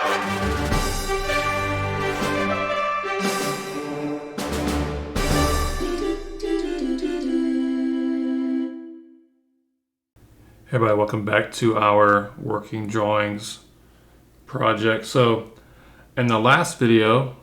Hey everybody, welcome back to our working drawings project. So in the last video,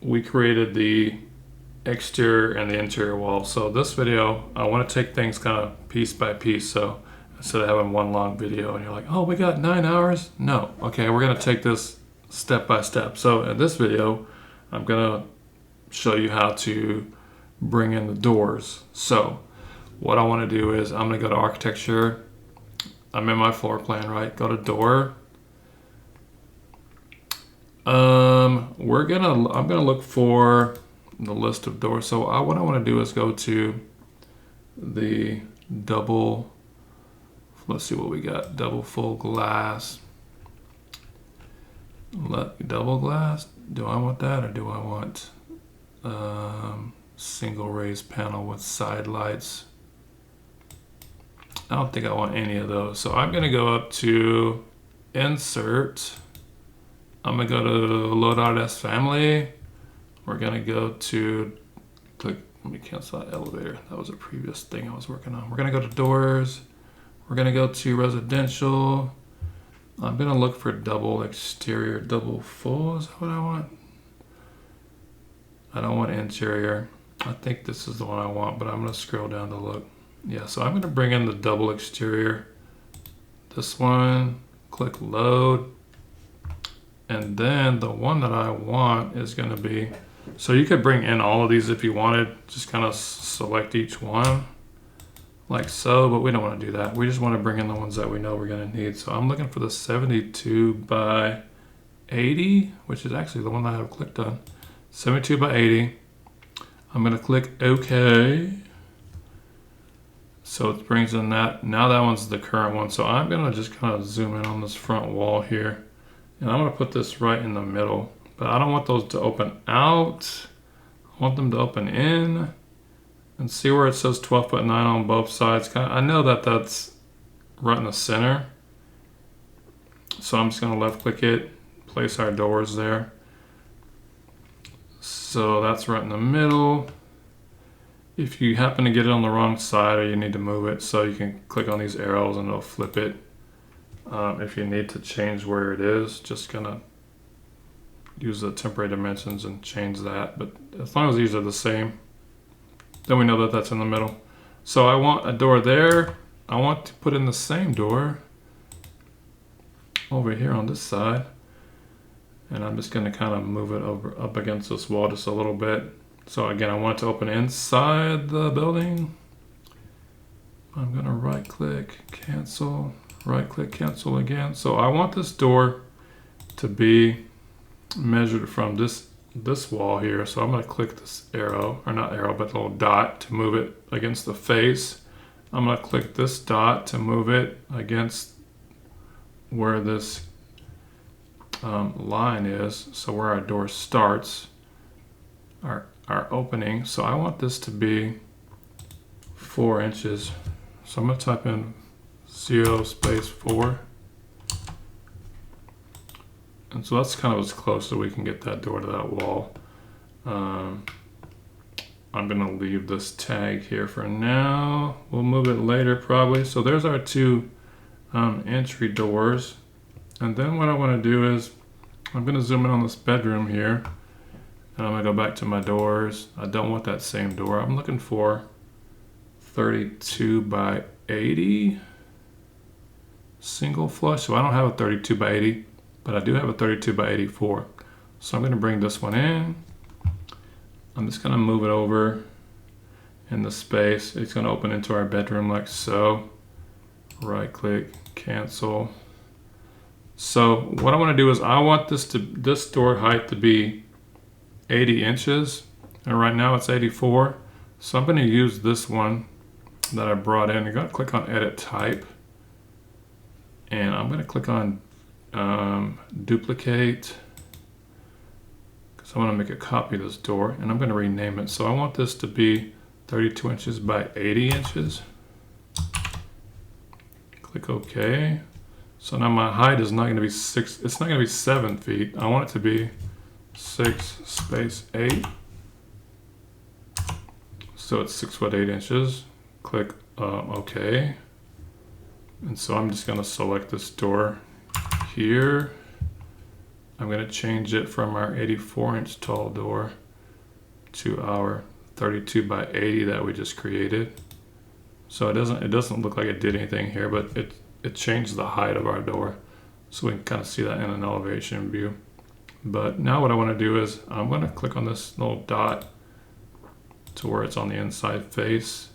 we created the exterior and the interior wall. So this video, I want to take things kind of piece by piece. So instead of having one long video and you're like, oh, we got 9 hours. No, okay, we're going to take this step by step. So in this video, I'm going to show you how to bring in the doors. So what I want to do is I'm going to go to architecture. I'm in my floor plan, right? Go to door. I'm gonna look for the list of doors. So what I want to do is go to the double. Let's see what we got. Double full glass. Double glass. Do I want that, or do I want single raised panel with side lights? I don't think I want any of those. So I'm gonna go up to insert. I'm gonna go to load out as family. We're gonna go to click, let me cancel that elevator. That was a previous thing I was working on. We're gonna go to doors. We're gonna go to residential. I'm gonna look for double exterior, double full. Is that what I want? I don't want interior. I think this is the one I want, but I'm gonna scroll down to look. Yeah, so I'm gonna bring in the double exterior. This one, click load. And then the one that I want is gonna be, so you could bring in all of these if you wanted, just kind of select each one like so, but we don't wanna do that. We just wanna bring in the ones that we know we're gonna need. So I'm looking for the 72 by 80, which is actually the one that I have clicked on. 72 by 80. I'm gonna click OK. So it brings in that. Now that one's the current one. So I'm gonna just kind of zoom in on this front wall here. And I'm gonna put this right in the middle. But I don't want those to open out. I want them to open in. And see where it says 12'9" on both sides. I know that that's right in the center. So I'm just gonna left click it, place our doors there. So that's right in the middle. If you happen to get it on the wrong side or you need to move it, so you can click on these arrows and it'll flip it. If you need to change where it is, just gonna use the temporary dimensions and change that. But as long as these are the same, then we know that that's in the middle. So I want a door there. I want to put in the same door over here on this side. And I'm just gonna kind of move it over up against this wall just a little bit. So again, I want it to open inside the building. I'm gonna right click, cancel, right click, cancel again. So I want this door to be measured from this wall here. So I'm gonna click this arrow, or not arrow, but little dot to move it against the face. I'm gonna click this dot to move it against where this line is. So where our door starts, our opening. So I want this to be 4 inches. So I'm gonna type in 0 space 4. And so that's kind of as close as we can get that door to that wall. I'm gonna leave this tag here for now. We'll move it later probably. So there's our 2 entry doors. And then what I wanna do is, I'm gonna zoom in on this bedroom here. And I'm gonna go back to my doors. I don't want that same door. I'm looking for 32 by 80 single flush. So I don't have a 32 by 80, but I do have a 32 by 84. So I'm gonna bring this one in. I'm just gonna move it over in the space. It's gonna open into our bedroom like so. Right click, cancel. So what I wanna do is I want this door height to be 80 inches, and right now it's 84. So I'm going to use this one that I brought in. You're going to click on edit type, and I'm going to click on duplicate, because I want to make a copy of this door, and I'm going to rename it. So I want this to be 32 inches by 80 inches. Click OK. So now my height is not going to be 6, it's not going to be 7 feet. I want it to be 6 space 8. So it's 6 foot 8 inches. Click OK. And so I'm just going to select this door here. I'm going to change it from our 84-inch tall door to our 32 by 80 that we just created. So it doesn't look like it did anything here, but it changed the height of our door. So we can kind of see that in an elevation view. But now what I want to do is I'm going to click on this little dot to where it's on the inside face.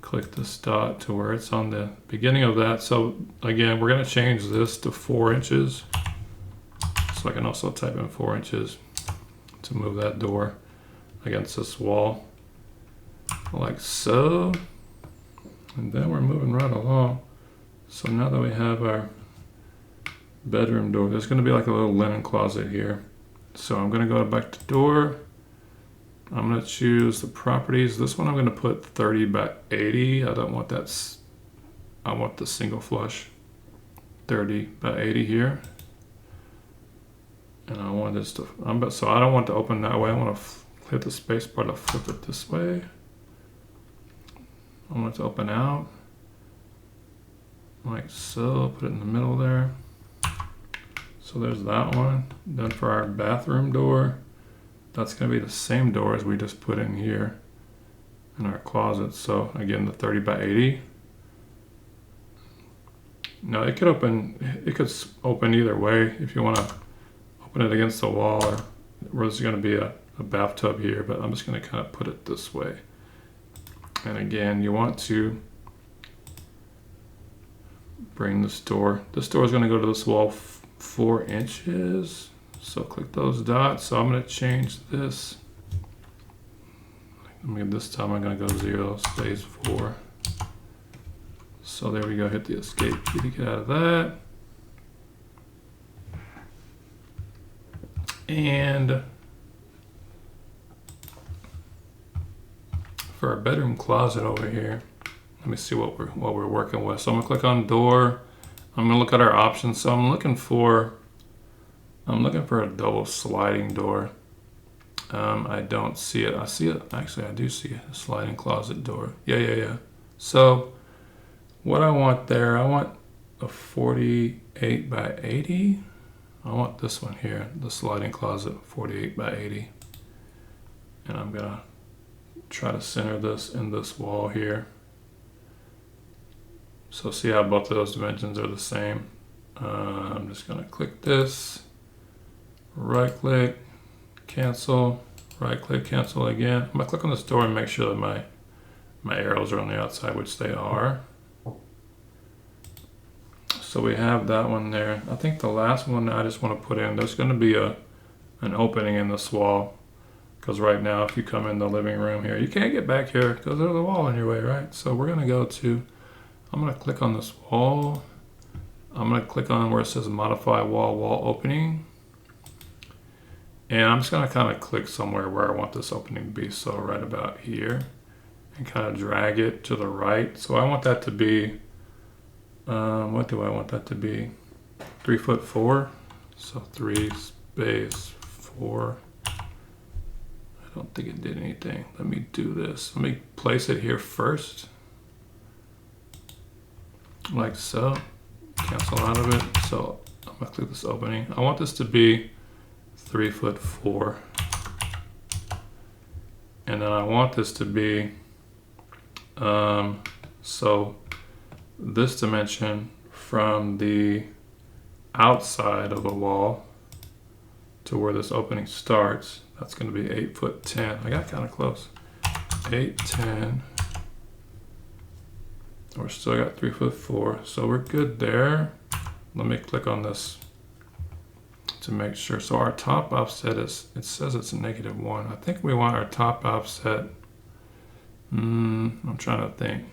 Click this dot to where it's on the beginning of that. So again, we're going to change this to 4 inches. So I can also type in 4 inches to move that door against this wall, like so. And then we're moving right along. So now that we have our bedroom door, there's going to be like a little linen closet here. So I'm going to go back to door. I'm going to choose the properties. This one I'm going to put 30 by 80. I don't want that. I want the single flush 30 by 80 here. And I want this to, so I don't want to open that way. I want to hit the space bar to flip it this way. I want it to open out. Like so, put it in the middle there. So there's that one. Then for our bathroom door, that's going to be the same door as we just put in here in our closet. So again, the 30 by 80. Now it could open either way if you want to open it against the wall, or there's going to be a bathtub here, but I'm just going to kind of put it this way. And again, you want to bring this door. This door is going to go to this wall 4 inches. So click those dots. So I'm going to change this. This time I'm going to go 0 space 4. So there we go. Hit the escape key to get out of that. And for our bedroom closet over here, let me see what we're working with. So I'm gonna click on door. I'm gonna look at our options. So I'm looking for a double sliding door. I don't see it. I see it. Actually, I do see a sliding closet door. Yeah. So what I want there, I want a 48 by 80. I want this one here, the sliding closet, 48 by 80. And I'm gonna try to center this in this wall here. So see how both of those dimensions are the same. I'm just gonna click this, right click, cancel, right click, cancel again. I'm gonna click on this door and make sure that my arrows are on the outside, which they are. So we have that one there. I think the last one I just want to put in, there's going to be an opening in this wall, because right now if you come in the living room here, you can't get back here because there's a wall in your way, right? So we're going to go to, I'm going to click on this wall. I'm going to click on where it says modify wall opening. And I'm just going to kind of click somewhere where I want this opening to be. So right about here, and kind of drag it to the right. So I want that to be, what do I want that to be? 3'4". So 3 space 4. I don't think it did anything. Let me do this. Let me place it here first. Like so. Cancel out of it. So I'm gonna click this opening. I want this to be 3'4". And then I want this to be, so this dimension from the outside of the wall to where this opening starts, that's going to be 8'10". I got kind of close. 8'10". We're still got 3'4", so we're good there. Let me click on this to make sure. So our top offset is, it says it's -1. I think we want our top offset. I'm trying to think.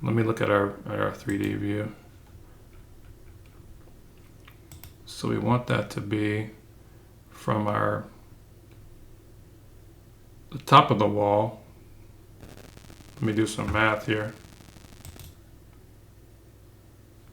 Let me look at our 3D view. So we want that to be from the top of the wall. Let me do some math here.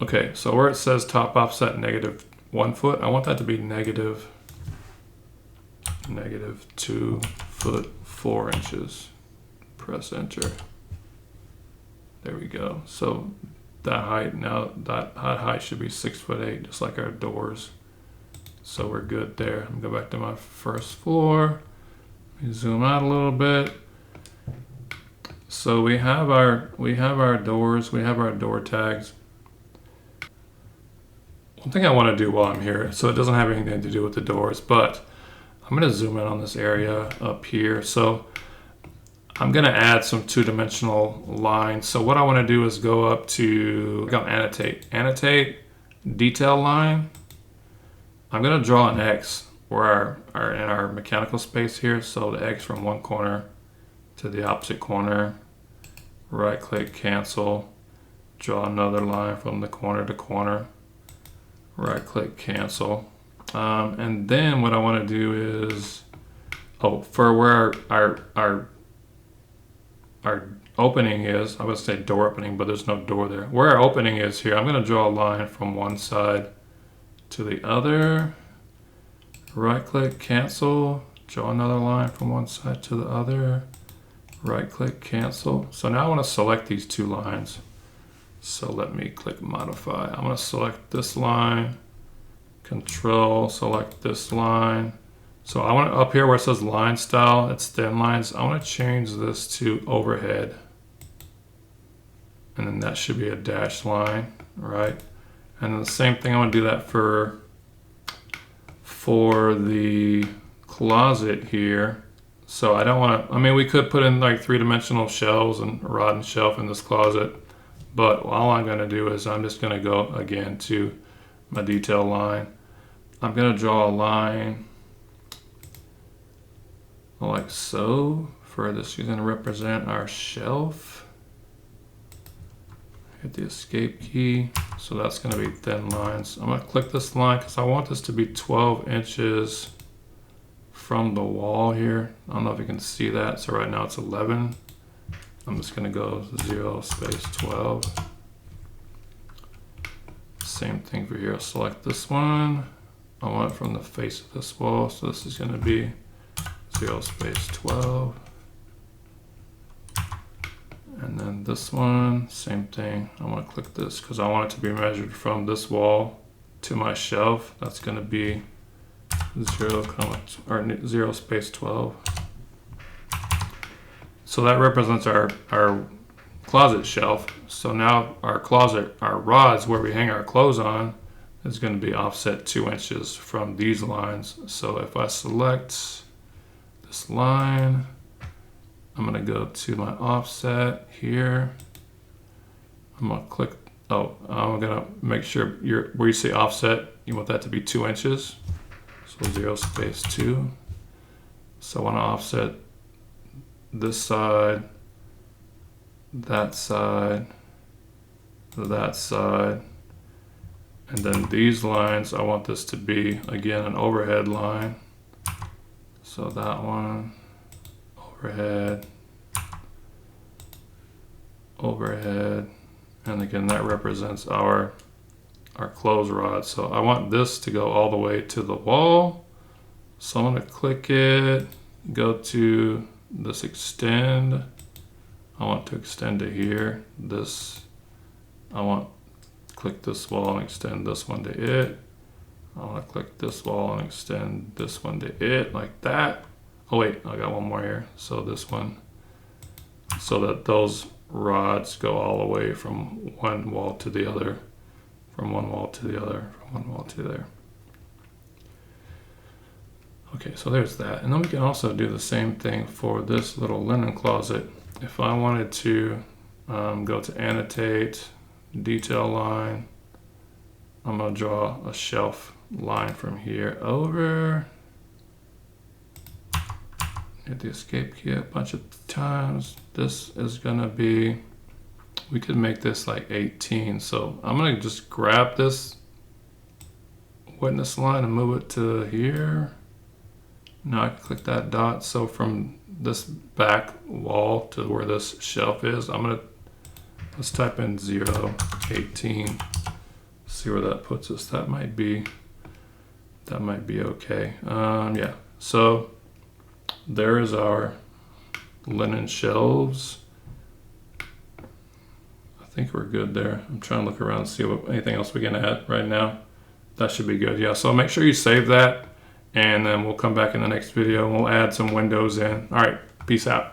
Okay, so where it says top offset -1 foot, I want that to be -2 foot 4 inches. Press enter. There we go. So that height now, that height should be 6'8", just like our doors. So we're good there. I'm gonna go back to my first floor. Let me zoom out a little bit. So we have our doors, we have our door tags. One thing I want to do while I'm here, so it doesn't have anything to do with the doors, but I'm going to zoom in on this area up here. So I'm going to add some two-dimensional lines. So what I want to do is go up to annotate, detail line. I'm going to draw an X where in our mechanical space here. So the X from one corner to the opposite corner. Right click, cancel. Draw another line from the corner to corner. Right click, cancel. And then what I want to do is, for where our opening is, I would say door opening, but there's no door there. Where our opening is here, I'm going to draw a line from one side to the other. Right click, cancel. Draw another line from one side to the other. Right click, cancel. So now I want to select these two lines. So let me click modify. I'm going to select this line, control, select this line. So I want to, up here where it says line style, it's thin lines. I want to change this to overhead. And then that should be a dashed line, right? And then the same thing, I want to do that for the closet here. So I don't want to, I mean, we could put in like three-dimensional shelves and a rod and shelf in this closet. But all I'm going to do is I'm just going to go again to my detail line. I'm going to draw a line like so. For this, you're going to represent our shelf. Hit the escape key. So that's going to be thin lines. I'm going to click this line because I want this to be 12 inches from the wall here. I don't know if you can see that. So right now it's 11. I'm just going to go 0 space 12. Same thing for here. I'll select this one. I want it from the face of this wall. So this is going to be 0 space 12. And then this one, same thing. I want to click this because I want it to be measured from this wall to my shelf. That's going to be 0 space 12. So that represents our closet shelf. So now our closet, our rods where we hang our clothes on, is going to be offset 2 inches from these lines. So if I select this line, I'm going to go to my offset here. I'm going to click, I'm going to make sure where you say offset, you want that to be 2 inches. So 0 space 2. So I want to offset this side, that side, that side, and then these lines, I want this to be, again, an overhead line. So that one, overhead, overhead, and again, that represents our clothes rod. So I want this to go all the way to the wall. So I'm going to click it, go to this extend. I want to extend to here. This, I want to click this wall and extend this one to it. I want to click this wall and extend this one to it, like that. Oh wait, I got one more here. So this one, so that those rods go all the way from one wall to the other, from one wall to the other, from one wall to there. Okay, so there's that. And then we can also do the same thing for this little linen closet. If I wanted to go to annotate, detail line, I'm going to draw a shelf line from here over. Hit the escape key a bunch of times. This is going to be, we could make this like 18. So I'm going to just grab this witness line and move it to here. Now I can click that dot. So from this back wall to where this shelf is, let's type in 0, 18. see where that puts us. That might be okay. Yeah, so there is our linen shelves. I think we're good there. I'm trying to look around and see what anything else we can add right now. That should be good. Yeah, so make sure you save that, and then we'll come back in the next video and we'll add some windows in. All right, peace out.